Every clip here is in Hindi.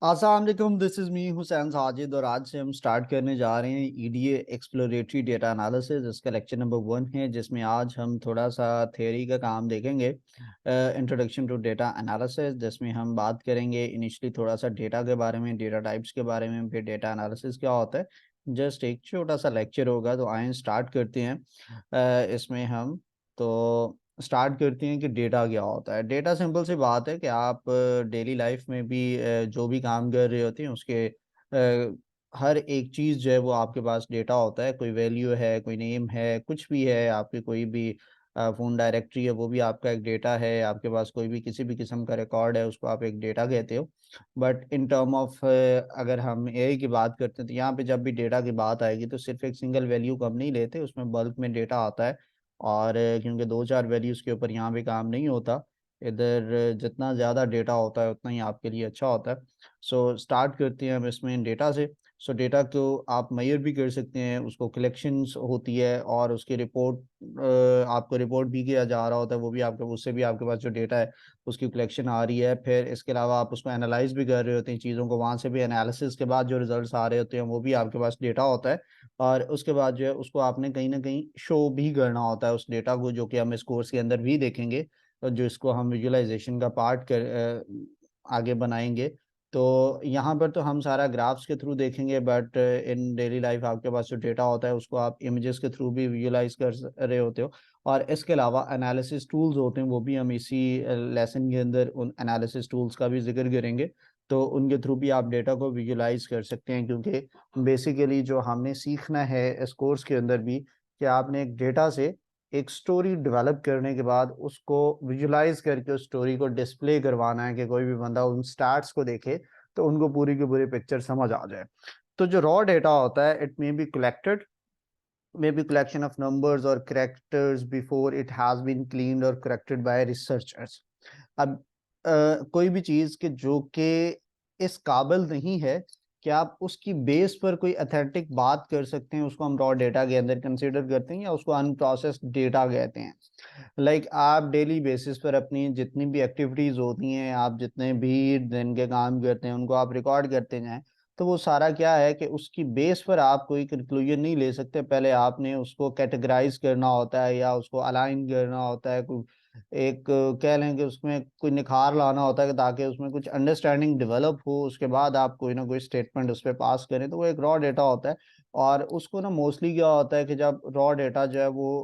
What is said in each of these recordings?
अस्सलाम वालेकुम, this is me Hussain Sajid और आज से हम स्टार्ट करने जा रहे हैं ईडीए एक्सप्लोरेटरी डेटा एनालिसिस। इसका लेक्चर नंबर 1 है जिसमें आज हम थोड़ा सा थ्योरी का काम देखेंगे। इंट्रोडक्शन टू डेटा एनालिसिस, जिसमें हम बात करेंगे इनिशियली थोड़ा सा डेटा के बारे में, डेटा टाइप्स के बारे में, फिर डेटा एनालिसिस क्या होता है। जस्ट एक छोटा सा लेक्चर होगा, तो आइए स्टार्ट करते हैं। इसमें हम तो स्टार्ट करते हैं कि डेटा क्या होता है। डेटा सिंपल सी बात है कि आप डेली लाइफ में भी जो भी काम कर रहे होते हैं उसके हर एक चीज़ जो है वो आपके पास डेटा होता है। कोई वैल्यू है, कोई नेम है, कुछ भी है, आपकी कोई भी फ़ोन डायरेक्टरी है, वो भी आपका एक डेटा है। आपके पास कोई भी किसी भी किस्म का रिकॉर्ड है, उसको आप एक डेटा कहते हो। बट इन टर्म ऑफ अगर हम एआई की बात करते हैं, तो यहाँ पे जब भी डेटा की बात आएगी तो सिर्फ़ एक सिंगल वैल्यू को हम नहीं लेते, उसमें बल्क में डेटा आता है। और क्योंकि 2-4 वैल्यूज़ के ऊपर यहाँ पे काम नहीं होता, इधर जितना ज़्यादा डेटा होता है उतना ही आपके लिए अच्छा होता है। सो स्टार्ट करते हैं हम इसमें डेटा से। सो डेटा को आप मेज़र भी कर सकते हैं, उसको कलेक्शंस होती है और उसकी रिपोर्ट आपको रिपोर्ट भी किया जा रहा होता है, वो भी आपके उससे भी आपके पास जो डेटा है उसकी कलेक्शन आ रही है। फिर इसके अलावा आप उसको एनालाइज़ भी कर रहे होते हैं चीज़ों को, वहाँ से भी एनालिसिस के बाद जो रिज़ल्ट्स आ रहे होते हैं वो भी आपके पास डेटा होता है। और उसके बाद जो है उसको आपने कहीं न कहीं शो भी करना होता है उस डेटा को, जो कि हम इस कोर्स के अंदर भी देखेंगे और जो इसको हम विजुअलाइज़ेशन का पार्ट आगे बनाएँगे। तो यहाँ पर तो हम सारा ग्राफ्स के थ्रू देखेंगे, बट इन डेली लाइफ़ आपके पास जो डेटा होता है उसको आप इमेजेस के थ्रू भी विजुअलाइज़ कर रहे होते हो। और इसके अलावा एनालिसिस टूल्स होते हैं, वो भी हम इसी लेसन के अंदर उन एनालिसिस टूल्स का भी ज़िक्र करेंगे। तो उनके थ्रू भी आप डेटा को विजुअलाइज़ कर सकते हैं, क्योंकि बेसिकली जो हमने सीखना है इस कोर्स के अंदर भी, कि आपने एक डेटा से एक स्टोरी डेवलप करने के बाद उसको विजुअलाइज़ करके उस स्टोरी को डिस्प्ले करवाना है कि कोई भी बंदा उन स्टैट्स को देखे तो उनको पूरी की पूरी पिक्चर समझ आ जाए। तो जो रॉ डेटा होता है, it may be collection of numbers और characters before it has been cleaned और करेक्टेड बाय रिसर्चर्स। अब कोई भी चीज़ के जो कि इस काबिल नहीं है कि आप उसकी बेस पर कोई ऑथेंटिक बात कर सकते हैं, उसको हम रॉ डेटा के अंदर कंसीडर करते हैं या उसको अनप्रोसेस्ड डेटा कहते हैं। लाइक आप डेली बेसिस पर अपनी जितनी भी एक्टिविटीज़ होती हैं, आप जितने भी दिन के काम करते हैं, उनको आप रिकॉर्ड करते जाएँ, तो वो सारा क्या है कि उसकी बेस पर आप कोई कंक्लूजन नहीं ले सकते। पहले आपने उसको कैटेगराइज़ करना होता है या उसको अलाइन करना होता है, कोई एक कह लें कि उसमें कोई निखार लाना होता है, कि ताकि उसमें कुछ अंडरस्टैंडिंग डेवलप हो, उसके बाद आप कोई ना कोई स्टेटमेंट उस पे पास करें, तो वो एक रॉ डेटा होता है। और उसको ना मोस्टली क्या होता है कि जब रॉ डेटा जो है वो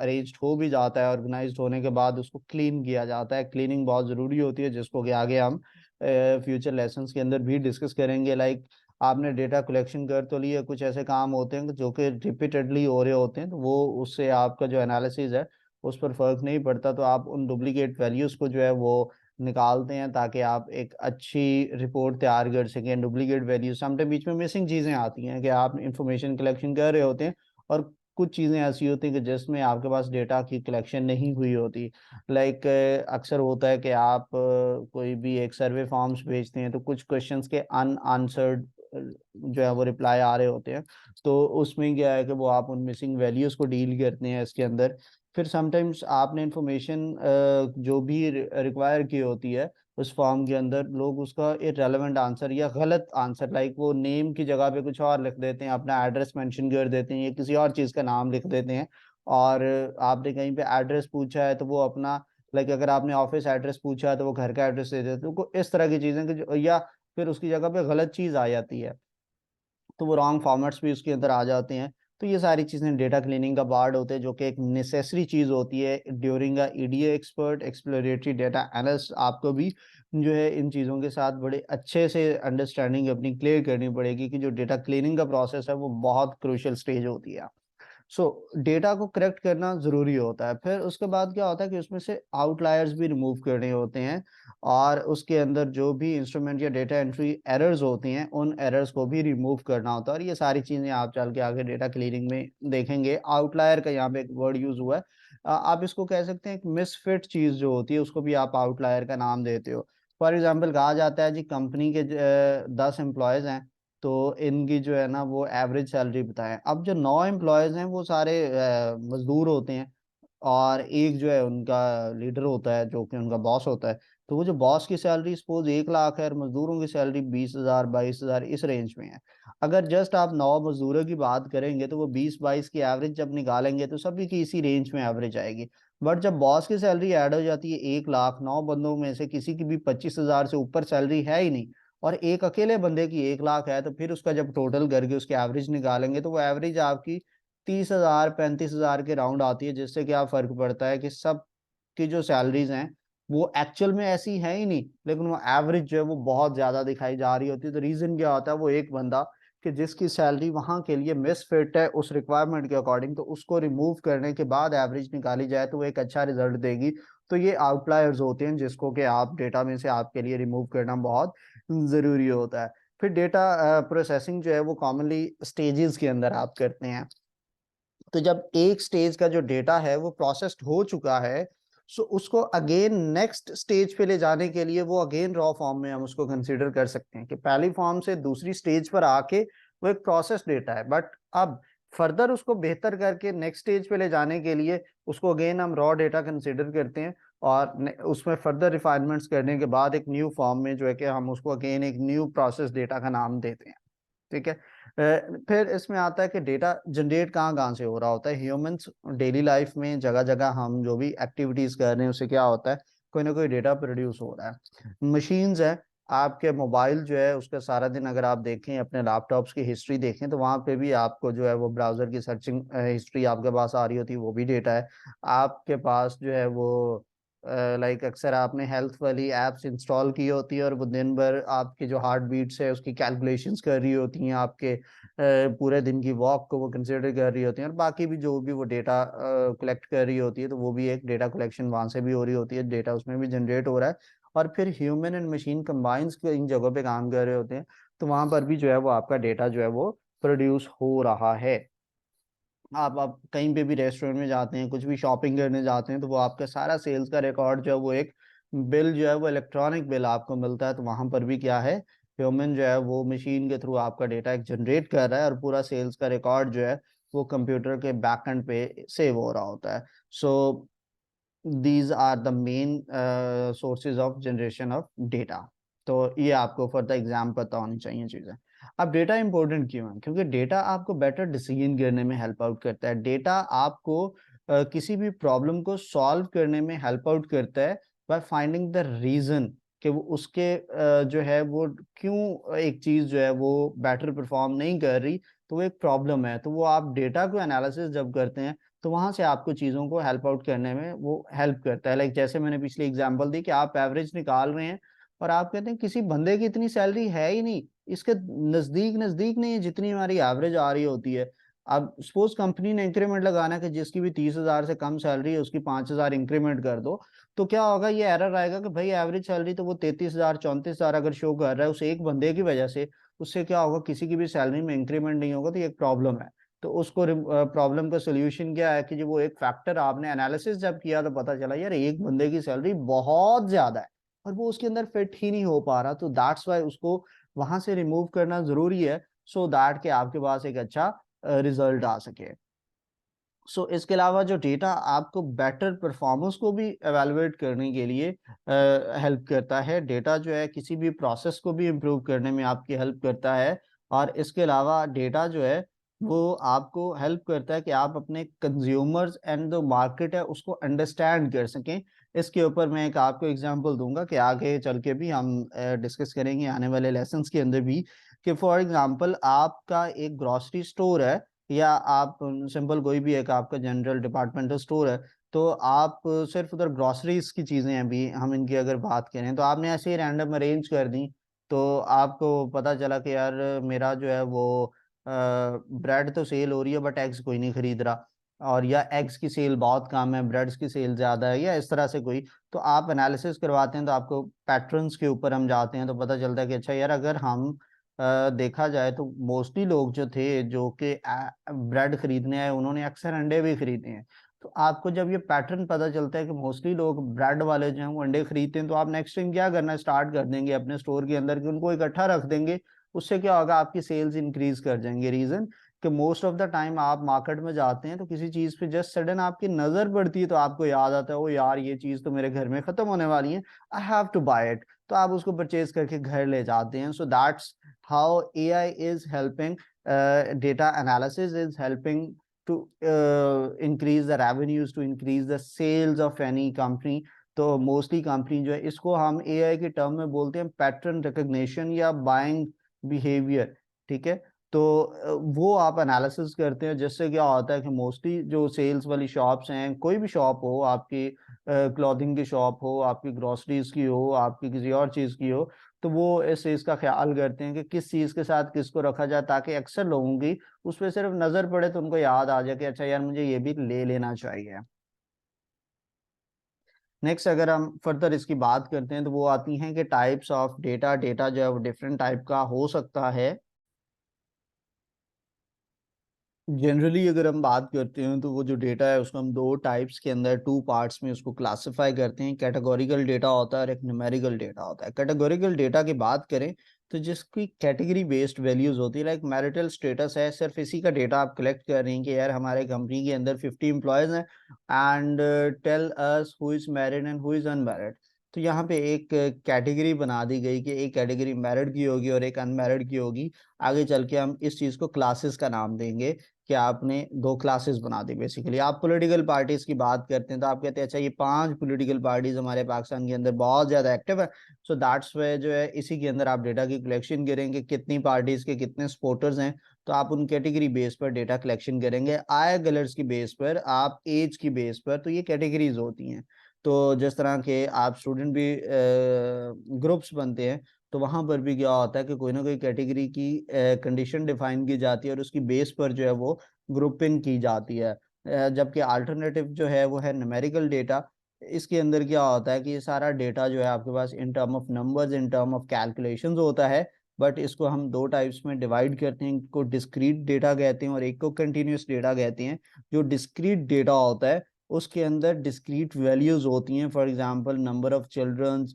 अरेंज्ड हो भी जाता है, ऑर्गेनाइज्ड होने के बाद उसको क्लीन किया जाता है। क्लीनिंग बहुत ज़रूरी होती है, जिसको कि आगे हम फ्यूचर लेसन्स के अंदर भी डिस्कस करेंगे। लाइक आपने डेटा कलेक्शन कर तो लिया, कुछ ऐसे काम होते हैं जो कि रिपीटेडली हो रहे होते हैं, तो वो उससे आपका जो एनालिसिस है उस पर फ़र्क नहीं पड़ता, तो आप उन डुप्लीकेट वैल्यूज़ को जो है वो निकालते हैं ताकि आप एक अच्छी रिपोर्ट तैयार कर सकें। डुप्लीकेट वैल्यूज़ समटाइम बीच में मिसिंग चीज़ें आती हैं कि आप इंफॉर्मेशन कलेक्शन कर रहे होते हैं और कुछ चीज़ें ऐसी होती हैं कि जिसमें आपके पास डेटा की कलेक्शन नहीं हुई होती। लाइक अक्सर होता है कि आप कोई भी एक सर्वे फॉर्म्स भेजते हैं, तो कुछ क्वेश्चंस के अनआंसर्ड जो है वो रिप्लाई आ रहे होते हैं। तो उसमें क्या है कि वो आप उन मिसिंग वैल्यूज़ को डील करते हैं इसके अंदर। फिर समटाइम्स आपने इन्फॉर्मेशन जो भी रिक्वायर की होती है उस फॉर्म के अंदर, लोग उसका इर्रेलेवेंट आंसर या गलत आंसर, लाइक वो नेम की जगह पे कुछ और लिख देते हैं, अपना एड्रेस मेंशन कर देते हैं या किसी और चीज़ का नाम लिख देते हैं। और आपने कहीं पे एड्रेस पूछा है तो वो अपना, लाइक अगर आपने ऑफिस एड्रेस पूछा है तो वो घर का एड्रेस दे देते हैं। तो इस तरह की चीज़ें कि या फिर उसकी जगह पे गलत चीज़ आ जाती है, तो वो रॉन्ग फॉर्मेट्स भी उसके अंदर आ जाते हैं। तो ये सारी चीज़ें डेटा क्लीनिंग का पार्ट होते हैं, जो कि एक नेसेसरी चीज़ होती है during a EDA expert exploratory data analyst. आपको भी जो है इन चीज़ों के साथ बड़े अच्छे से अंडरस्टैंडिंग अपनी क्लियर करनी पड़ेगी कि जो डेटा क्लीनिंग का प्रोसेस है वो बहुत क्रूशियल स्टेज होती है। सो डेटा को करेक्ट करना ज़रूरी होता है। फिर उसके बाद क्या होता है कि उसमें से आउटलायर्स भी रिमूव करने होते हैं और उसके अंदर जो भी इंस्ट्रूमेंट या डेटा एंट्री एरर्स होती हैं, उन एरर्स को भी रिमूव करना होता है। और ये सारी चीज़ें आप चल के आगे डेटा क्लीनिंग में देखेंगे। आउटलायर का यहाँ पे एक वर्ड यूज़ हुआ है। आप इसको कह सकते हैं एक मिसफिट चीज़ जो होती है, उसको भी आप आउटलायर का नाम देते हो। फॉर एग्ज़ाम्पल कहा जाता है जी, कंपनी के 10 एम्प्लॉइज़ हैं, तो इनकी जो है ना वो एवरेज सैलरी बताएँ। अब जो 9 एम्प्लॉइज़ हैं वो सारे मज़दूर होते हैं। और एक जो है उनका लीडर होता है जो कि उनका बॉस होता है। तो वो जो बॉस की सैलरी सपोज 1 लाख है और मजदूरों की सैलरी 20,000 22,000 इस रेंज में है। अगर जस्ट आप 9 मजदूरों की बात करेंगे तो वो 20 22 की एवरेज जब निकालेंगे तो सभी की इसी रेंज में एवरेज आएगी। बट जब बॉस की सैलरी ऐड हो जाती है 1 लाख, 9 बंदों में से किसी की भी 25,000 से ऊपर सैलरी है ही नहीं, और एक अकेले बंदे की 1 लाख है, तो फिर उसका जब टोटल करके उसकी एवरेज निकालेंगे तो वो एवरेज आपकी 30,000 35,000 के राउंड आती है। जिससे क्या फर्क पड़ता है कि सब की जो सैलरीज हैं वो एक्चुअल में ऐसी है ही नहीं, लेकिन वो एवरेज जो है वो बहुत ज्यादा दिखाई जा रही होती है। तो रीजन क्या होता है, वो एक बंदा कि जिसकी सैलरी वहां के लिए मिस फिट है उस रिक्वायरमेंट के अकॉर्डिंग, तो उसको रिमूव करने के बाद एवरेज निकाली जाए तो वो एक अच्छा रिजल्ट देगी। तो ये आउटलायर्स होते हैं जिसको कि आप डेटा में से आपके लिए रिमूव करना बहुत जरूरी होता है। फिर डेटा प्रोसेसिंग जो है वो कॉमनली स्टेजेस के अंदर आप करते हैं। तो जब एक स्टेज का जो डेटा है वो प्रोसेस्ड हो चुका है, सो उसको अगेन नेक्स्ट स्टेज पे ले जाने के लिए वो अगेन रॉ फॉर्म में हम उसको कंसीडर कर सकते हैं कि पहली फॉर्म से दूसरी स्टेज पर आके वो एक प्रोसेस डेटा है। बट अब फर्दर उसको बेहतर करके नेक्स्ट स्टेज पे ले जाने के लिए उसको अगेन हम रॉ डेटा कंसीडर करते हैं, और उसमें फर्दर रिफाइनमेंट्स करने के बाद एक न्यू फॉर्म में जो है कि हम उसको अगेन एक न्यू प्रोसेस डेटा का नाम देते हैं। ठीक है। फिर इसमें आता है कि डेटा जनरेट कहाँ कहाँ से हो रहा होता है। ह्यूमंस डेली लाइफ में जगह जगह हम जो भी एक्टिविटीज कर रहे हैं उससे क्या होता है, कोई ना कोई डेटा प्रोड्यूस हो रहा है। मशीन्स है, आपके मोबाइल जो है उसका सारा दिन अगर आप देखें, अपने लैपटॉप्स की हिस्ट्री देखें, तो वहां पे भी आपको जो है वो ब्राउजर की सर्चिंग हिस्ट्री आपके पास आ रही होती है, वो भी डेटा है। आपके पास जो है वो लाइक अक्सर आपने हेल्थ वाली एप्स इंस्टॉल की होती है और वो दिन भर आपके जो हार्ट बीट्स है उसकी कैलकुलेशंस कर रही होती हैं, आपके पूरे दिन की वॉक को वो कंसिडर कर रही होती हैं, और बाकी भी जो भी वो डेटा कलेक्ट कर रही होती है, तो वो भी एक डेटा कलेक्शन वहां से भी हो रही होती है, डेटा उसमें भी जनरेट हो रहा है। और फिर human and machine combines in जगहों पे काम कर रहे होते हैं, तो वहां पर भी जो है वो आपका डेटा जो है वो प्रोड्यूस हो रहा है। आप कहीं पे भी रेस्टोरेंट में जाते हैं, कुछ भी शॉपिंग करने जाते हैं, तो वो आपका सारा सेल्स का रिकॉर्ड जो है वो एक बिल जो है वो इलेक्ट्रॉनिक बिल आपको मिलता है। तो वहां पर भी क्या है, ह्यूमन जो है वो मशीन के थ्रू आपका डेटा एक जनरेट कर रहा है, और पूरा सेल्स का रिकॉर्ड जो है वो कंप्यूटर के बैकएंड पे सेव हो रहा होता है। So these are the main sources of generation of data. तो ये आपको फॉर द एग्जाम पता होनी चाहिए चीजें। अब डेटा इंपॉर्टेंट क्यों है, क्योंकि डेटा आपको बेटर डिसीजन करने में हेल्प आउट करता है। डेटा आपको किसी भी प्रॉब्लम को सॉल्व करने में हेल्प आउट करता है बाय फाइंडिंग द रीजन कि वो उसके जो है वो क्यों एक चीज जो है वो बेटर परफॉर्म नहीं कर रही, तो वो एक प्रॉब्लम है। तो वो आप डेटा को एनालिसिस जब करते हैं तो वहां से आपको चीजों को हेल्प आउट करने में वो हेल्प करता है। लाइक जैसे मैंने पिछली एग्जांपल दी कि आप एवरेज निकाल रहे हैं और आप कहते हैं किसी बंदे की इतनी सैलरी है ही नहीं, इसके नजदीक नजदीक नहीं है जितनी हमारी एवरेज आ रही होती है। अब सपोज कंपनी ने इंक्रीमेंट लगाना है कि जिसकी भी 30,000 से कम सैलरी है उसकी 5,000 इंक्रीमेंट कर दो, तो क्या होगा, ये एरर आएगा कि भाई एवरेज सैलरी तो वो 33,000 34,000 अगर शो कर रहा है उस एक बंदे की वजह से, उससे क्या होगा, किसी की भी सैलरी में इंक्रीमेंट नहीं होगा, तो ये एक प्रॉब्लम है। तो उसको प्रॉब्लम का सोल्यूशन क्या है कि जो वो एक फैक्टर आपने एनालिसिस जब किया तो पता चला यार एक बंदे की सैलरी बहुत ज्यादा है और वो उसके अंदर फिट ही नहीं हो पा रहा, तो दैट्स वाई उसको वहां से रिमूव करना जरूरी है, सो दैट कि आपके पास एक अच्छा रिजल्ट आ सके। सो इसके अलावा जो डेटा आपको बेटर परफॉर्मेंस को भी एवेलुएट करने के लिए हेल्प करता है। डेटा जो है किसी भी प्रोसेस को भी इम्प्रूव करने में आपकी हेल्प करता है। और इसके अलावा डेटा जो है वो आपको हेल्प करता है कि आप अपने कंज्यूमर्स एंड जो मार्केट है उसको अंडरस्टैंड कर सकें। इसके ऊपर मैं एक आपको एग्जांपल दूंगा कि आगे चल के भी हम डिस्कस करेंगे आने वाले लेसन्स के अंदर भी, कि फॉर एग्जांपल आपका एक ग्रोसरी स्टोर है, या आप सिंपल कोई भी एक आपका जनरल डिपार्टमेंटल स्टोर है, तो आप सिर्फ उधर ग्रोसरीज की चीजें हैं, अभी हम इनकी अगर बात करें तो आपने ऐसे ही रैंडम अरेंज कर दी, तो आपको पता चला कि यार मेरा जो है वो ब्रेड तो सेल हो रही है बट एग्स कोई नहीं खरीद रहा, और या एग्स की सेल बहुत कम है ब्रेड्स की सेल ज्यादा है, या इस तरह से कोई। तो आप एनालिसिस करवाते हैं तो आपको पैटर्न्स के ऊपर हम जाते हैं तो पता चलता है कि अच्छा यार अगर हम देखा जाए तो मोस्टली लोग जो थे जो कि ब्रेड खरीदने आए उन्होंने अक्सर अंडे भी खरीदे हैं। तो आपको जब ये पैटर्न पता चलता है कि मोस्टली लोग ब्रेड वाले जो हैं वो अंडे खरीदते हैं, तो आप नेक्स्ट टाइम क्या करना स्टार्ट कर देंगे अपने स्टोर के अंदर कि उनको इकट्ठा रख देंगे। उससे क्या होगा, आपकी सेल्स इंक्रीज कर जाएंगे। रीजन कि मोस्ट ऑफ द टाइम आप मार्केट में जाते हैं तो किसी चीज पे जस्ट सडन आपकी नजर पड़ती है तो आपको याद आता है, ओ यार ये चीज तो मेरे घर में खत्म होने वाली है, I have to buy it, तो आप उसको परचेज करके घर ले जाते हैं। So that's how AI is helping, data analysis is helping to increase the revenues, to increase the sales of any company. तो मोस्टली कंपनी जो है, इसको हम एआई के टर्म में बोलते हैं पैटर्न रिकग्निशन या बाइंग बिहेवियर, ठीक है। तो वो आप एनालिसिस करते हैं, जिससे क्या होता है कि मोस्टली जो सेल्स वाली शॉप्स हैं, कोई भी शॉप हो, आपकी क्लॉथिंग की शॉप हो, आपकी ग्रोसरीज की हो, आपकी किसी और चीज़ की हो, तो वो इस चीज़ का ख्याल करते हैं कि किस चीज़ के साथ किसको रखा जाए, ताकि अक्सर लोगों की उस पर सिर्फ नज़र पड़े तो उनको याद आ जाए कि अच्छा यार मुझे ये भी ले लेना चाहिए। नेक्स्ट अगर हम फर्दर इसकी बात करते हैं तो वो आती हैं कि टाइप्स ऑफ डेटा। डेटा जो है वो डिफरेंट टाइप का हो सकता है। जनरली अगर हम बात करते हैं तो वो जो डेटा है उसको हम दो टाइप्स के अंदर, टू पार्ट्स में उसको क्लासिफाई करते हैं। कैटेगोरिकल डेटा होता है और एक न्यूमेरिकल डेटा होता है। कैटेगोरिकल डेटा की बात करें तो जिसकी कैटेगरी बेस्ड वैल्यूज होती है, लाइक मैरिटल स्टेटस है, सिर्फ इसी का डेटा आप कलेक्ट कर रहे हैं कि यार हमारे कंपनी के अंदर 50 एम्प्लॉयज हैं and tell us who is married and who is unmarried. तो यहाँ पे एक कैटेगरी बना दी गई कि एक कैटेगरी मैरिड की होगी और एक अनमैरिड की होगी। आगे चल के हम इस चीज को क्लासेस का नाम देंगे कि आपने दो क्लासेस बना दी। बेसिकली आप पॉलिटिकल पार्टीज की बात करते हैं तो आप कहते हैं अच्छा ये 5 पॉलिटिकल पार्टीज हमारे पाकिस्तान के अंदर बहुत ज्यादा एक्टिव है, सो दैट्स वे जो है इसी के अंदर आप डेटा की कलेक्शन करेंगे, कितनी पार्टीज के कितने सपोर्टर्स हैं, तो आप उन कैटेगरी बेस पर डेटा कलेक्शन करेंगे। आई कलर्स की बेस पर, आप एज की बेस पर, तो ये कैटेगरीज होती हैं। तो जिस तरह के आप स्टूडेंट भी ग्रुप्स बनते हैं तो वहां पर भी क्या होता है कि कोई ना कोई कैटेगरी की कंडीशन डिफाइन की जाती है और उसकी बेस पर जो है वो ग्रुपिंग की जाती है। जबकि अल्टरनेटिव जो है वो है न्यूमेरिकल डेटा। इसके अंदर क्या होता है कि ये सारा डेटा जो है आपके पास in term of numbers, in term of calculations होता है, बट इसको हम दो टाइप्स में डिवाइड करते हैं। एक को डिस्क्रीट डेटा कहते हैं और एक को कंटिन्यूस डेटा कहते हैं। जो डिस्क्रीट डेटा होता है उसके अंदर डिस्क्रीट वैल्यूज होती हैं, for example number of childrens,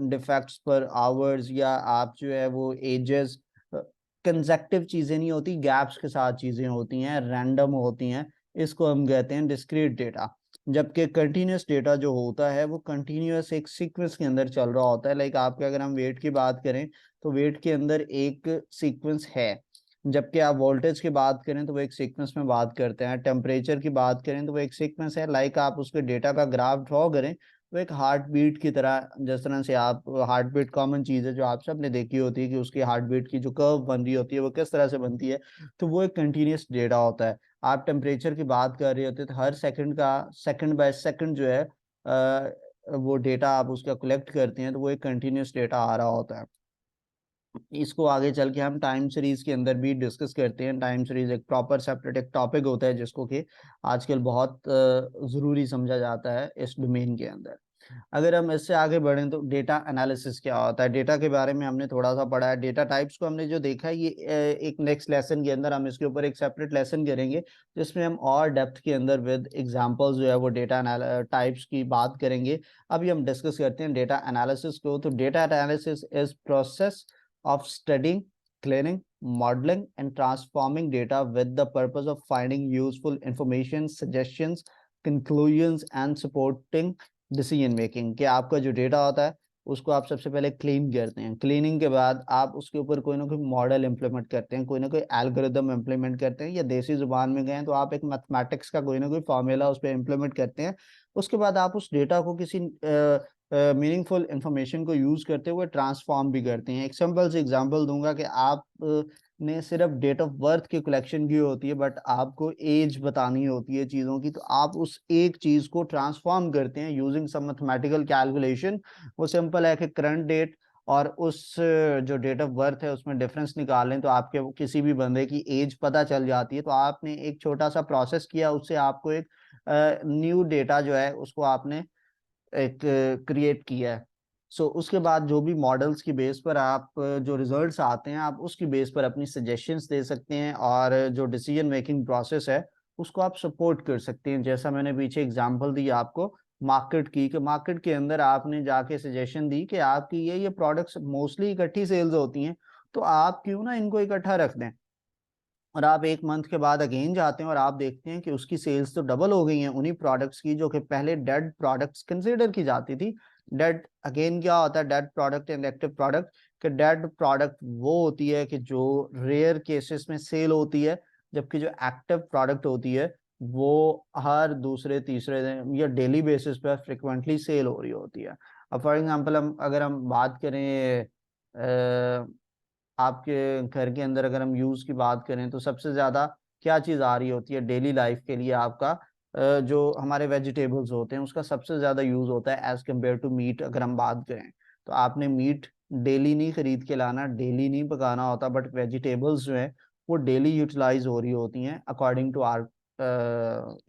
defects per hours, या आप जो है वो एजेस, कंसेक्टिव चीजें नहीं होती, गैप्स के साथ चीजें होती हैं, रैंडम होती हैं। इसको हम कहते हैं डिस्क्रीट डेटा। जबकि कंटिन्यूस डेटा जो होता है वो कंटिन्यूस एक सीक्वेंस के अंदर चल रहा होता है। लाइक आपके अगर हम वेट की बात करें तो वेट के अंदर एक सीक्वेंस है, जबकि आप वोल्टेज की बात करें तो वो एक सीक्वेंस में बात करते हैं। टेम्परेचर की बात करें तो वो एक सीक्वेंस है। लाइक आप उसके डेटा का ग्राफ ड्रॉ करें तो एक हार्ट बीट की तरह, जिस तरह से आप हार्ट बीट कॉमन चीज है जो आप सब ने देखी होती है कि उसकी हार्ट बीट की जो कर्व बन रही होती है वो किस तरह से बनती है, तो वो एक कंटिन्यूस डेटा होता है। आप टेम्परेचर की बात कर रहे होते हैं तो हर सेकंड का, सेकंड बाय सेकंड जो है वो डेटा आप उसका कलेक्ट करते हैं, तो वो एक कंटिन्यूस डेटा आ रहा होता है। इसको आगे चल के हम टाइम सीरीज के अंदर भी डिस्कस करते हैं। टाइम सीरीज एक प्रॉपर सेपरेट एक टॉपिक होता है जिसको कि आजकल बहुत ज़रूरी समझा जाता है इस डोमेन के अंदर। अगर हम इससे आगे बढ़ें तो डेटा एनालिसिस क्या होता है, डेटा के बारे में हमने थोड़ा सा पढ़ा है। डेटा टाइप्स को हमने जो देखा है, ये एक नेक्स्ट लेसन के अंदर हम इसके ऊपर एक सेपरेट लेसन करेंगे जिसमें हम और डेप्थ के अंदर विद एग्जांपल्स जो है वो डेटा टाइप्स की बात करेंगे। अभी हम डिस्कस करते हैं डेटा एनालिसिस को। तो data analysis is process of studying, cleaning, modeling, and transforming data with the purpose of finding useful information, suggestions, conclusions, and supporting decision making। कि आपका जो डेटा होता है उसको आप सबसे पहले क्लीन करते हैं। क्लीनिंग के बाद आप उसके ऊपर कोई ना कोई मॉडल इंप्लीमेंट करते हैं, कोई ना कोई एल्गोरिदम इंप्लीमेंट करते हैं, या देसी जुबान में गए तो आप एक मैथमेटिक्स का कोई ना कोई फॉर्मूला उस पर इंप्लीमेंट करते हैं। उसके बाद आप उस डेटा को किसी मीनिंगफुल इंफॉर्मेशन को यूज करते हुए ट्रांसफॉर्म भी करते हैं। एक सिंपल से एग्जांपल दूंगा कि आप ने सिर्फ डेट ऑफ बर्थ की कलेक्शन की होती है, बट आपको एज बतानी होती है चीज़ों की, तो आप उस एक चीज़ को ट्रांसफॉर्म करते हैं यूजिंग सम मैथमेटिकल कैलकुलेशन। वो सिंपल है कि करंट डेट और उस जो डेट ऑफ बर्थ है उसमें डिफरेंस निकालें तो आपके किसी भी बंदे की एज पता चल जाती है। तो आपने एक छोटा सा प्रोसेस किया, उससे आपको एक न्यू डेटा जो है उसको आपने एक क्रिएट किया है। सो उसके बाद जो भी मॉडल्स की बेस पर आप जो रिजल्ट्स आते हैं आप उसकी बेस पर अपनी सजेशंस दे सकते हैं, और जो डिसीजन मेकिंग प्रोसेस है उसको आप सपोर्ट कर सकते हैं। जैसा मैंने पीछे एग्जांपल दी आपको मार्केट की, कि मार्केट के अंदर आपने जाके सजेशन दी कि आपकी ये प्रोडक्ट्स मोस्टली इकट्ठी सेल्स होती हैं, तो आप क्यों ना इनको इकट्ठा रख दें। और आप एक मंथ के बाद अगेन जाते हैं और आप देखते हैं कि उसकी सेल्स तो डबल हो गई हैं उन्हीं प्रोडक्ट्स की जो कि पहले डेड प्रोडक्ट्स कंसिडर की जाती थी। डेड अगेन क्या होता है, dead product and active product, कि डेड प्रोडक्ट वो होती है कि जो रेयर केसेस में सेल होती है, जबकि जो एक्टिव प्रोडक्ट होती है वो हर दूसरे तीसरे दिन या डेली बेसिस पर फ्रिक्वेंटली सेल हो रही होती है। अब फॉर एग्जांपल हम अगर हम बात करें आपके घर के अंदर अगर हम यूज की बात करें तो सबसे ज्यादा क्या चीज आ रही होती है डेली लाइफ के लिए आपका, जो हमारे वेजिटेबल्स होते हैं उसका सबसे ज्यादा यूज होता है एज कम्पेयर टू मीट। अगर हम बात करें तो आपने मीट डेली नहीं खरीद के लाना, डेली नहीं पकाना होता, बट वेजिटेबल्स जो है वो डेली यूटिलाइज हो रही होती हैं अकॉर्डिंग टू आर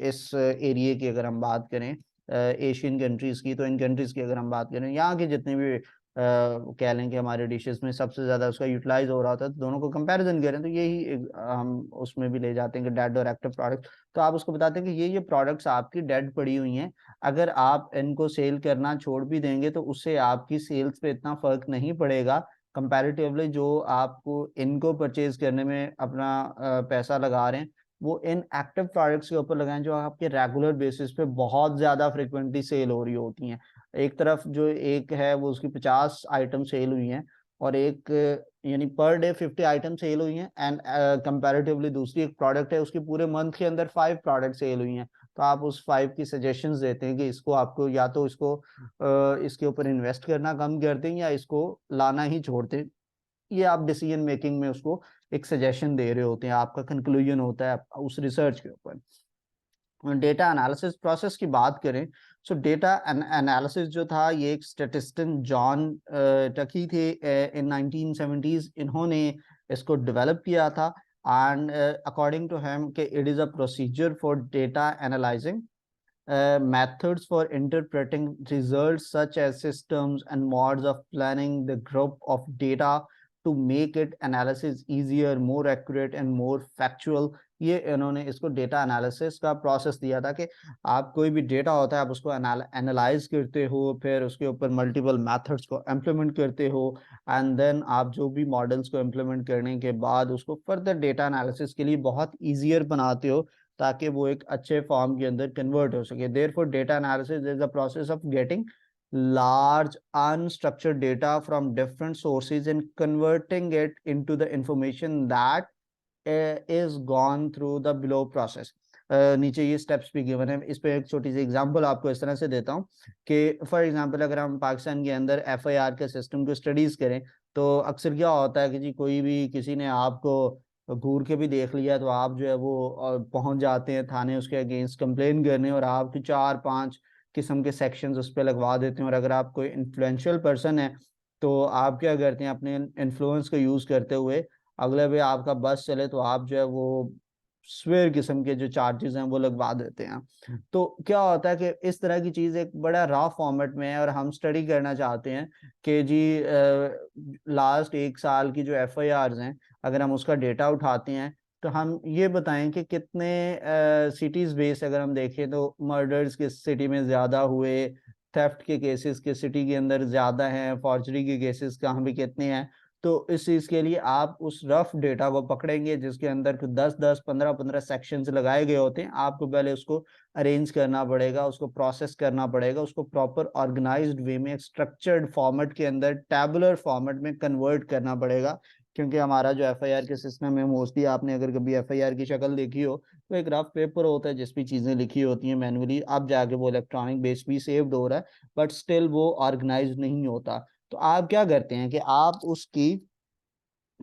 इस एरिया की अगर हम बात करें एशियन कंट्रीज की। तो इन कंट्रीज की अगर हम बात करें, यहाँ के जितने भी कह लें कि हमारे डिशेस में सबसे ज्यादा उसका यूटिलाइज हो रहा होता है, तो दोनों को कंपैरिजन करें तो यही हम उसमें भी ले जाते हैं कि डेड और एक्टिव प्रोडक्ट। तो आप उसको बताते हैं कि ये प्रोडक्ट्स आपकी डेड पड़ी हुई हैं, अगर आप इनको सेल करना छोड़ भी देंगे तो उससे आपकी सेल्स पे इतना फर्क नहीं पड़ेगा कंपैरेटिवली जो आपको इनको परचेज करने में अपना पैसा लगा रहे हैं, वो इन एक्टिव प्रोडक्ट्स के ऊपर लगाएं जो आपके रेगुलर बेसिस पे बहुत ज्यादा फ्रिक्वेंटली सेल हो रही होती हैं। एक तरफ जो एक है वो उसकी 50 आइटम सेल हुई हैं, और एक यानी पर डे 50 आइटम सेल हुई हैं, एंड कंपैरेटिवली दूसरी एक प्रोडक्ट है उसकी पूरे मंथ के अंदर 5 प्रोडक्ट सेल हुई हैं। तो आप उस 5 की सजेशंस देते हैं कि इसको आपको या तो इसको इसके ऊपर इन्वेस्ट करना कम कर दें या इसको लाना ही छोड़ दें। ये आप डिसीजन मेकिंग में उसको एक सजेशन दे रहे होते हैं, आपका कंक्लूजन होता है उस रिसर्च के ऊपर। डेटा एनालिसिस प्रोसेस की बात करें, सो डेटा एनालिसिस जो था ये एक स्टैटिस्टिशियन जॉन टकी थे इन 1970s, इन्होंने इसको डेवलप किया था। एंड अकॉर्डिंग टू हिम कि it is a procedure for data analysing, methods for interpreting results such as systems and modes of planning the group of data to make it analysis easier, more accurate and more factual। ये इन्होंने इसको डेटा एनालिसिस का प्रोसेस दिया था कि आप कोई भी डेटा होता है आप उसको एनालाइज करते हो, फिर उसके ऊपर मल्टीपल मेथड्स को इम्प्लीमेंट करते हो, एंड देन आप जो भी मॉडल्स को इम्प्लीमेंट करने के बाद उसको फर्दर डेटा एनालिसिस के लिए बहुत ईजियर बनाते हो ताकि वो एक अच्छे फॉर्म के अंदर कन्वर्ट हो सके। Therefore data analysis is the process of getting large unstructured data from different sources and converting it into the information that is gone through the below process। नीचे ये स्टेप्स भी गिवन है, इस पे एक छोटी सी एग्जांपल आपको इस तरह से देता हूँ कि फॉर एग्जांपल अगर हम पाकिस्तान के अंदर एफआईआर के सिस्टम को स्टडीज करें तो अक्सर क्या होता है कि जी कोई भी किसी ने आपको घूर के भी देख लिया तो आप जो है वो पहुंच जाते हैं थाने उसके अगेंस्ट कंप्लेन करने, और आपकी 4-5 किस्म के सेक्शंस उस पर लगवा देते हैं। और अगर आप कोई इन्फ्लुएंशियल पर्सन है तो आप क्या करते हैं, अपने इन्फ्लुएंस को यूज करते हुए अगले भी आपका बस चले तो आप जो है वो स्वेर किस्म के जो चार्जेस हैं वो लगवा देते हैं। तो क्या होता है कि इस तरह की चीज एक बड़ा रॉ फॉर्मेट में है और हम स्टडी करना चाहते हैं कि जी लास्ट 1 साल की जो एफ आई आर हैं अगर हम उसका डेटा उठाते हैं तो हम ये बताएं कि कितने सिटीज बेस अगर हम देखें तो मर्डर्स किस सिटी में ज्यादा हुए, थेफ्ट के केसेस किस सिटी के अंदर ज्यादा हैं, फॉर्जरी के केसेस कहाँ भी कितने हैं। तो इस चीज के लिए आप उस रफ डेटा को पकड़ेंगे जिसके अंदर 10-10 15-15 सेक्शंस लगाए गए होते हैं, आपको पहले उसको अरेंज करना पड़ेगा, उसको प्रोसेस करना पड़ेगा, उसको प्रॉपर ऑर्गेनाइज्ड वे में स्ट्रक्चर्ड फॉर्मेट के अंदर टैबुलर फॉर्मेट में कन्वर्ट करना पड़ेगा। क्योंकि हमारा जो एफआईआर के सिस्टम है मोस्टली आपने अगर कभी एफआईआर की शक्ल देखी हो तो एक रफ पेपर होता है जिसपे चीजें लिखी होती हैं मैनुअली, अब जाके वो इलेक्ट्रॉनिक बेस भी सेव्ड हो रहा है, बट स्टिल वो ऑर्गेनाइज नहीं होता। तो आप क्या करते हैं कि आप उसकी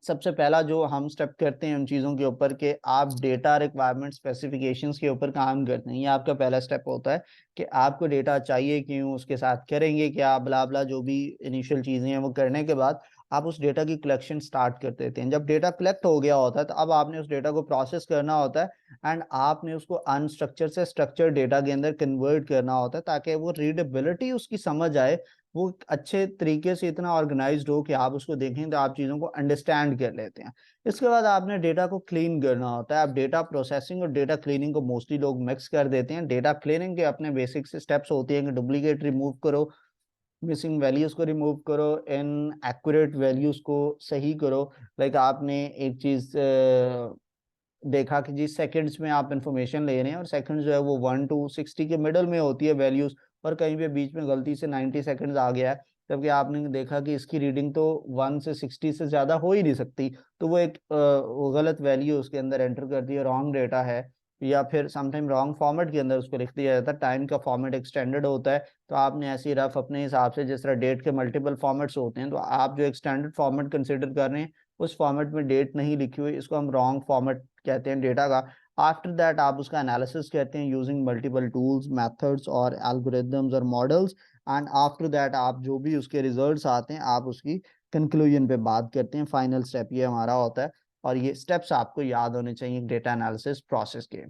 सबसे पहला जो हम स्टेप करते हैं उन चीज़ों के ऊपर कि आप डेटा रिक्वायरमेंट स्पेसिफिकेशंस के ऊपर काम करते हैं। ये आपका पहला स्टेप होता है कि आपको डेटा चाहिए क्यों, उसके साथ करेंगे क्या, बला बला जो भी इनिशियल चीज़ें हैं वो करने के बाद आप उस डेटा की कलेक्शन स्टार्ट कर देते हैं। जब डेटा कलेक्ट हो गया होता है तो अब आपने उस डेटा को प्रोसेस करना होता है एंड आपने उसको अनस्ट्रक्चर से स्ट्रक्चर डेटा के अंदर कन्वर्ट करना होता है ताकि वो रीडेबिलिटी उसकी समझ आए, वो अच्छे तरीके से इतना ऑर्गेनाइज्ड हो कि आप उसको देखें तो आप चीज़ों को अंडरस्टैंड कर लेते हैं। इसके बाद आपने डेटा को क्लीन करना होता है। आप डेटा प्रोसेसिंग और डेटा क्लीनिंग को मोस्टली लोग मिक्स कर देते हैं। डेटा क्लीनिंग के अपने बेसिक स्टेप्स होती हैं कि डुप्लीकेट रिमूव करो, मिसिंग वैल्यूज को रिमूव करो, इन एक्यूरेट वैल्यूज को सही करो। लाइक आपने एक चीज देखा कि जी सेकंड्स में आप इंफॉर्मेशन ले रहे हैं और सेकंड्स जो है वो 1 to 60 के मिडल में होती है वैल्यूज, और कहीं पे बीच में गलती से 90 सेकंड्स आ गया है, जबकि आपने देखा कि इसकी रीडिंग तो 1 से 60 से ज्यादा हो ही नहीं सकती, तो वो एक गलत वैल्यू उसके अंदर एंटर कर दी है, रॉन्ग डेटा है, या फिर समटाइम रॉन्ग फॉर्मेट के अंदर उसको लिख दिया जाता है। टाइम का फॉर्मेट एक्सटेंडेड होता है, तो आपने ऐसी रफ अपने हिसाब से, जिस तरह डेट के मल्टीपल फॉर्मेट्स होते हैं, तो आप जो एक स्टैंडर्ड फॉर्मेट कंसिडर कर रहे हैं उस फॉर्मेट में डेट नहीं लिखी हुई, इसको हम रॉन्ग फॉर्मेट कहते हैं डेटा का। आफ्टर दैट आप उसका एनालिसिस करते हैं यूजिंग मल्टीपल टूल्स, मेथड्स और एल्गोरिदम्स और मॉडल्स, एंड आफ्टर दैट आप जो भी उसके रिजल्ट्स आते हैं आप उसकी कंक्लूजन पे बात करते हैं। फाइनल स्टेप ये हमारा होता है, और ये स्टेप्स आपको याद होने चाहिए डेटा एनालिसिस प्रोसेस के।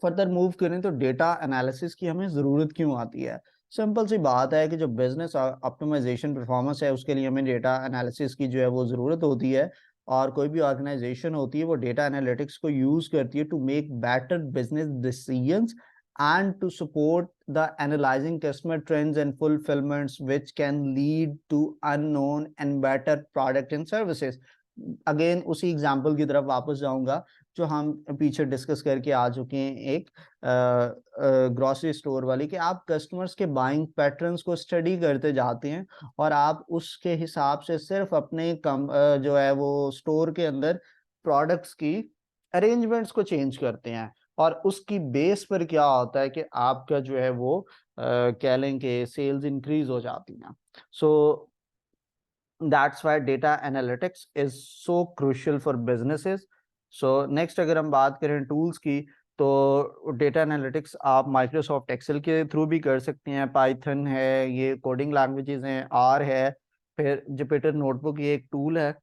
फर्दर मूव करें तो डेटा एनालिसिस की हमें ज़रूरत क्यों आती है? सिंपल सी बात है कि जो बिजनेस ऑप्टिमाइजेशन परफॉर्मेंस है उसके लिए हमें डेटा एनालिसिस की जो है वो ज़रूरत होती है, और कोई भी ऑर्गेनाइजेशन होती है वो डेटा एनालिटिक्स को यूज़ करती है to make better business decisions and to support the analyzing customer trends and fulfillments which can lead to unknown and better product and services। Again उसी एग्जांपल की तरफ वापस जाऊंगा जो हम पीछे डिस्कस करके आ चुके हैं, एक ग्रोसरी स्टोर वाली, कि आप कस्टमर्स के बाइंग पैटर्न्स को स्टडी करते जाते हैं और आप उसके हिसाब से सिर्फ अपने जो है वो स्टोर के अंदर प्रोडक्ट्स की अरेंजमेंट्स को चेंज करते हैं, और उसकी बेस पर क्या होता है कि आपका जो है वो कह लें कि सेल्स इंक्रीज हो जाती हैं। So that's why data analytics is so crucial for businesses. So next अगर हम बात करें टूल्स की, तो डेटा एनालिटिक्स आप माइक्रोसॉफ्ट एक्सेल के थ्रू भी कर सकते हैं, पाइथन है, ये कोडिंग लैंग्वेजेस हैं, आर है, फिर जुपिटर नोटबुक ये एक टूल है,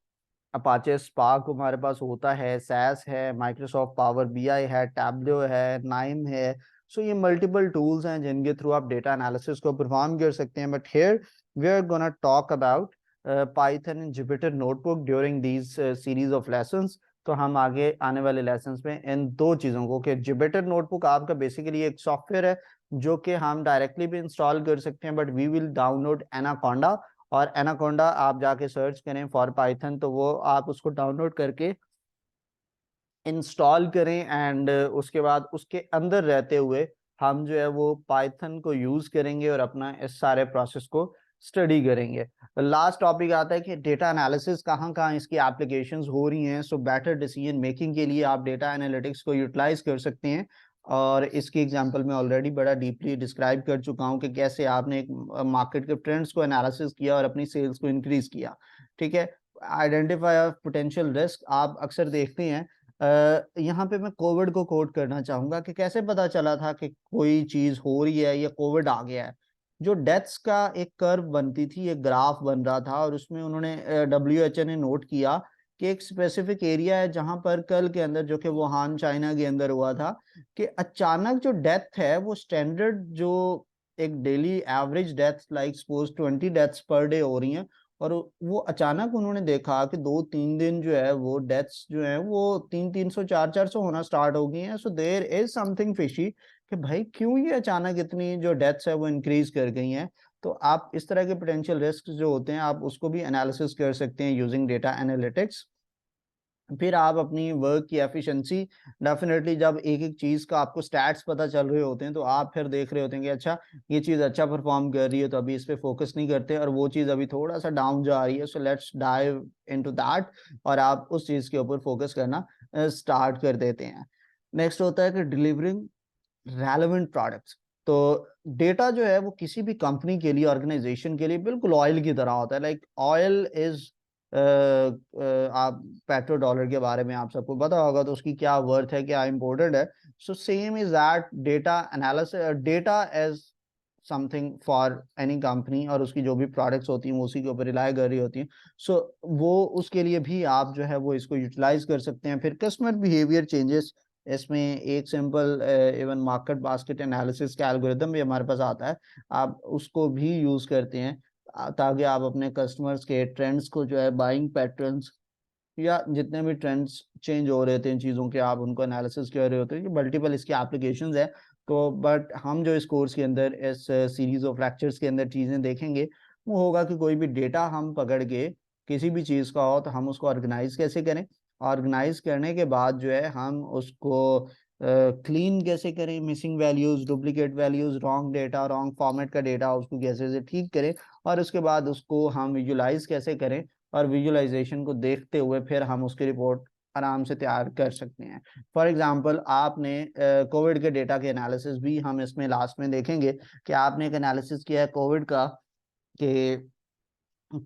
अपाचे स्पार्क हमारे पास होता है, सैस है, माइक्रोसॉफ्ट पावर बीआई है, टैब्लो है, नाइम है। सो ये मल्टीपल टूल्स हैं जिनके थ्रू आप डेटा एनालिसिस को परफॉर्म कर सकते हैं, but here we are gonna talk about Python and Jupyter notebook during these series of lessons. तो हम आगे आने वाले लेसन्स में इन दो चीज़ों को, कि जुपिटर नोटबुक आपका बेसिकली एक सॉफ्टवेयर है जो कि हम डायरेक्टली भी इंस्टॉल कर सकते हैं, but we will download Anaconda, और एनाकोंडा आप जाके सर्च करें फॉर पाइथन, तो वो आप उसको डाउनलोड करके इंस्टॉल करें, एंड उसके बाद उसके अंदर रहते हुए हम जो है वो पाइथन को यूज करेंगे और अपना इस सारे प्रोसेस को स्टडी करेंगे। लास्ट टॉपिक आता है कि डेटा एनालिसिस कहाँ कहाँ इसकी एप्लीकेशंस हो रही हैं। सो बेटर डिसीजन मेकिंग के लिए आप डेटा एनालिटिक्स को यूटिलाइज कर सकते हैं, और इसकी एग्जांपल मैं ऑलरेडी बड़ा डीपली डिस्क्राइब कर चुका हूँ कि कैसे आपने एक मार्केट के ट्रेंड्स को एनालिसिस किया और अपनी सेल्स को इंक्रीज किया। ठीक है, आइडेंटिफाई पोटेंशियल रिस्क आप अक्सर देखते हैं। यहाँ पे मैं कोविड को कोट करना चाहूंगा कि कैसे पता चला था कि कोई चीज हो रही है या कोविड आ गया है। जो डेथ्स का एक कर्व बनती थी, एक ग्राफ बन रहा था, और उसमें उन्होंने WHO ने नोट किया कि एक स्पेसिफिक एरिया है जहां पर कल के अंदर, जो कि वुहान चाइना के अंदर हुआ था, कि अचानक जो डेथ है वो स्टैंडर्ड जो एक daily average death like suppose 20 deaths per day हो रही हैं, और वो अचानक उन्होंने देखा कि 2-3 दिन जो है वो डेथ्स जो है वो 300-300 400-400 होना स्टार्ट हो गई हैं। So there is something fishy, कि भाई क्यों ये अचानक इतनी जो डेथ्स है वो इंक्रीज कर गई हैं। तो आप इस तरह के पोटेंशियल रिस्क जो होते हैं आप उसको भी एनालिसिस कर सकते हैं यूजिंग डेटा एनालिटिक्स। फिर आप अपनी वर्क की एफिशिएंसी, डेफिनेटली जब एक एक चीज का आपको स्टैट्स पता चल रहे होते हैं तो आप फिर देख रहे होते हैं कि अच्छा ये चीज अच्छा परफॉर्म कर रही है तो अभी इस पे फोकस नहीं करते, और वो चीज अभी थोड़ा सा डाउन जा रही है, so let's dive into that, और आप उस चीज के ऊपर फोकस करना स्टार्ट कर देते हैं। नेक्स्ट होता है कि डिलीवरिंग रेलेवेंट प्रोडक्ट्स। तो डेटा जो है वो किसी भी कंपनी के लिए, ऑर्गेनाइजेशन के लिए बिल्कुल ऑयल की तरह होता है। लाइक ऑयल इज, आप पेट्रो डॉलर के बारे में आप सबको पता होगा, तो उसकी क्या वर्थ है, क्या इम्पोर्टेंट है। So same is that data analysis, data as something for any company, और उसकी जो भी प्रोडक्ट्स होती हैं वो उसी के ऊपर रिलाई कर रही होती हैं। सो वो उसके लिए भी आप जो है वो इसको यूटिलाइज कर सकते हैं। फिर कस्टमर बिहेवियर चेंजेस, इसमें एक simple even market basket analysis का एल्गोरिदम भी हमारे पास आता है, आप उसको भी यूज करते हैं ताकि आप अपने कस्टमर्स के ट्रेंड्स को जो है, बाइंग पैटर्न्स या जितने भी ट्रेंड्स चेंज हो रहे थे इन चीज़ों के, आप उनको एनालिसिस कर रहे होते हैं। कि मल्टीपल इसकी एप्लीकेशंस है। तो बट हम जो इस कोर्स के अंदर, इस सीरीज ऑफ लेक्चर्स के अंदर चीज़ें देखेंगे वो होगा कि कोई भी डेटा हम पकड़ के किसी भी चीज़ का हो तो हम उसको ऑर्गेनाइज कैसे करें, ऑर्गेनाइज करने के बाद जो है हम उसको क्लीन कैसे करें, missing values, duplicate values, wrong data, wrong format का डेटा, उसको कैसे से ठीक करें, और उसके बाद उसको हम विजुलाइज कैसे करें, और विजुलाइजेशन को देखते हुए फिर हम उसकी रिपोर्ट आराम से तैयार कर सकते हैं। फॉर एग्जांपल आपने कोविड के डेटा के एनालिसिस भी हम इसमें लास्ट में देखेंगे कि आपने एक एनालिसिस किया है कोविड का कि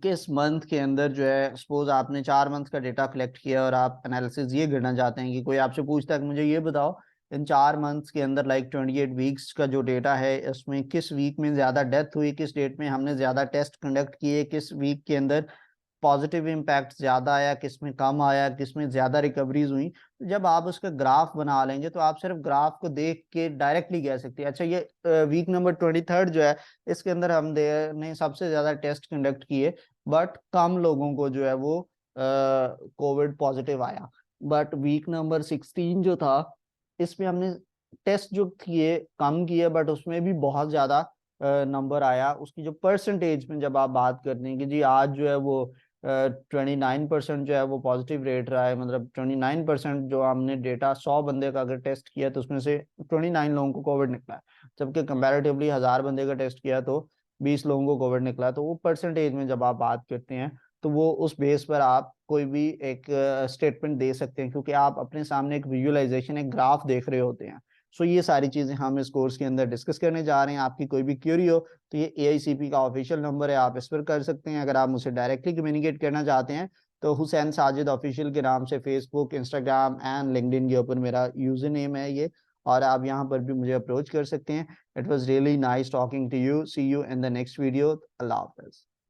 किस मंथ के अंदर जो है, सपोज आपने 4 मंथ का डेटा कलेक्ट किया और आप एनालिसिस ये करना चाहते हैं कि कोई आपसे पूछता है कि मुझे ये बताओ इन 4 मंथ्स के अंदर, लाइक 28 वीक्स का जो डेटा है, इसमें किस वीक में ज्यादा डेथ हुई, किस डेट में हमने ज्यादा टेस्ट कंडक्ट किए, किस वीक के अंदर पॉजिटिव इम्पैक्ट ज्यादा आया, किसमें कम आया, किसमें ज्यादा रिकवरीज हुई। तो जब आप उसका ग्राफ बना लेंगे तो आप सिर्फ ग्राफ को देख के डायरेक्टली कह सकते हैं अच्छा ये वीक नंबर 23 जो है, इसके अंदर हम ने सबसे ज्यादा टेस्ट कंडक्ट किए, बट कम लोगों को जो है वो कोविड पॉजिटिव आया। बट वीक नंबर 16 जो था, इसमें हमने टेस्ट जो किए कम किए, बट उसमें भी बहुत ज्यादा नंबर आया। उसकी जो परसेंटेज में जब आप बात करते हैं कि जी आज जो है वो 29% जो है वो पॉजिटिव रेट रहा है, मतलब 29% जो हमने डेटा 100 बंदे का अगर टेस्ट किया तो उसमें से 29 लोगों को कोविड निकला है, जबकि कंपैरेटिवली 1000 बंदे का टेस्ट किया तो 20 लोगों को कोविड निकला। तो वो परसेंटेज में जब आप बात करते हैं तो वो उस बेस पर आप कोई भी एक स्टेटमेंट दे सकते हैं, क्योंकि आप अपने सामने एक विजुअलाइजेशन, एक ग्राफ देख रहे होते हैं। सो ये सारी चीजें हम इस कोर्स के अंदर डिस्कस करने जा रहे हैं। आपकी कोई भी क्यूरी हो तो ये AICP का ऑफिशियल नंबर है, आप इस पर कर सकते हैं। अगर आप मुझसे डायरेक्टली कम्युनिकेट करना चाहते हैं तो हुसैन साजिद ऑफिशियल के नाम से फेसबुक, इंस्टाग्राम एंड लिंक्डइन के ऊपर मेरा यूजर नेम है ये, और आप यहाँ पर भी मुझे अप्रोच कर सकते हैं। It was really nice talking to you, see you in the next video. अल्लाह हाफिज।